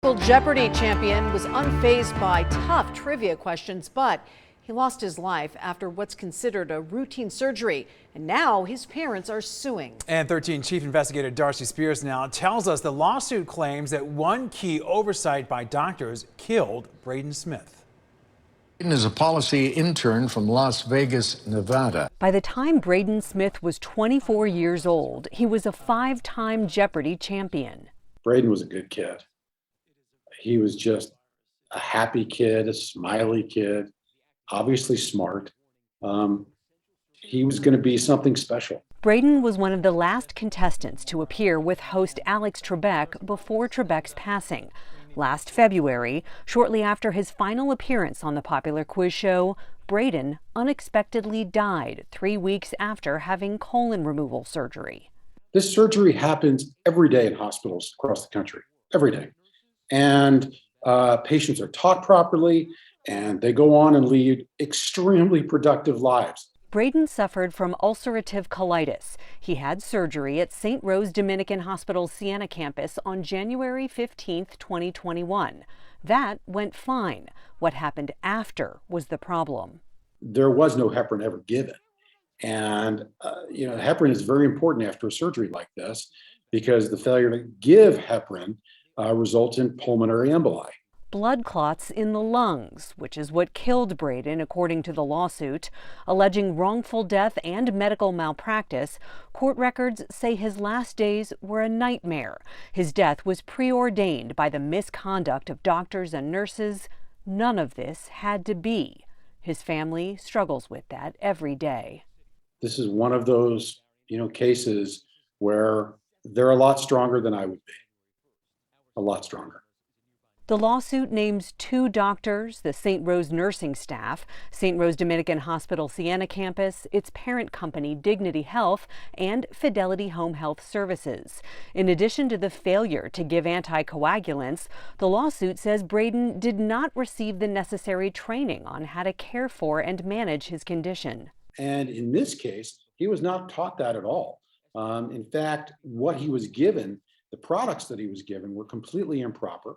Jeopardy champion was unfazed by tough trivia questions, but he lost his life after what's considered a routine surgery. And now his parents are suing. And 13 Chief Investigator Darcy Spears now tells us the lawsuit claims that one key oversight by doctors killed Braden Smith. Braden is a policy intern from Las Vegas, Nevada. By the time Braden Smith was 24 years old, he was a 5-time Jeopardy champion. Braden was a good kid. He was just a happy kid, a smiley kid, obviously smart. He was going to be something special. Braden was one of the last contestants to appear with host Alex Trebek before Trebek's passing. Last February, shortly after his final appearance on the popular quiz show, Braden unexpectedly died 3 weeks after having colon removal surgery. This surgery happens every day in hospitals across the country, every day. And patients are taught properly, and they go on and lead extremely productive lives. Braden suffered from ulcerative colitis. He had surgery at St. Rose Dominican Hospital's Siena campus on January 15, 2021. That went fine. What happened after was the problem. There was no heparin ever given. And, heparin is very important after a surgery like this because the failure to give heparin results in pulmonary emboli. Blood clots in the lungs, which is what killed Braden, according to the lawsuit. Alleging wrongful death and medical malpractice, court records say his last days were a nightmare. His death was preordained by the misconduct of doctors and nurses. None of this had to be. His family struggles with that every day. This is one of those, cases where they're a lot stronger than I would be. A lot stronger. The lawsuit names 2 doctors, the St. Rose nursing staff, St. Rose Dominican Hospital Siena campus, its parent company Dignity Health, and Fidelity Home Health Services. In addition to the failure to give anticoagulants, the lawsuit says Braden did not receive the necessary training on how to care for and manage his condition. And in this case, he was not taught that at all. In fact, what he was given, the products that he was given, were completely improper.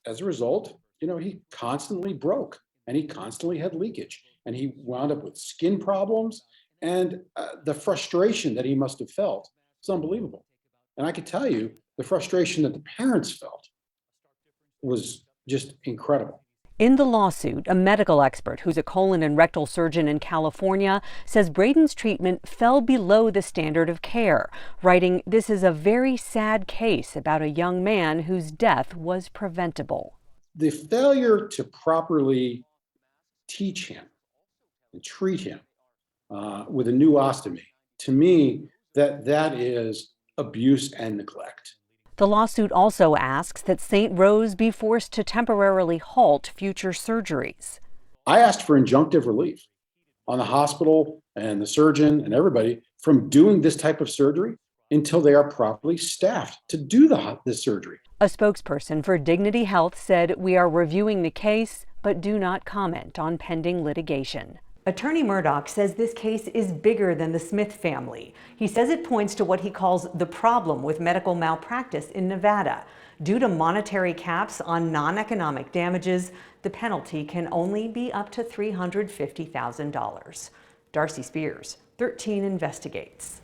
As a result, he constantly broke and he constantly had leakage and he wound up with skin problems, and the frustration that he must have felt is unbelievable. And I can tell you the frustration that the parents felt was just incredible. In the lawsuit, a medical expert who's a colon and rectal surgeon in California says Braden's treatment fell below the standard of care, writing, "This is a very sad case about a young man whose death was preventable." The failure to properly teach him and treat him with a new ostomy, to me, that is abuse and neglect. The lawsuit also asks that St. Rose be forced to temporarily halt future surgeries. I asked for injunctive relief on the hospital and the surgeon and everybody from doing this type of surgery until they are properly staffed to do this surgery. A spokesperson for Dignity Health said, "We are reviewing the case, but do not comment on pending litigation." Attorney Murdoch says this case is bigger than the Smith family. He says it points to what he calls the problem with medical malpractice in Nevada. Due to monetary caps on non-economic damages, the penalty can only be up to $350,000. Darcy Spears, 13 Investigates.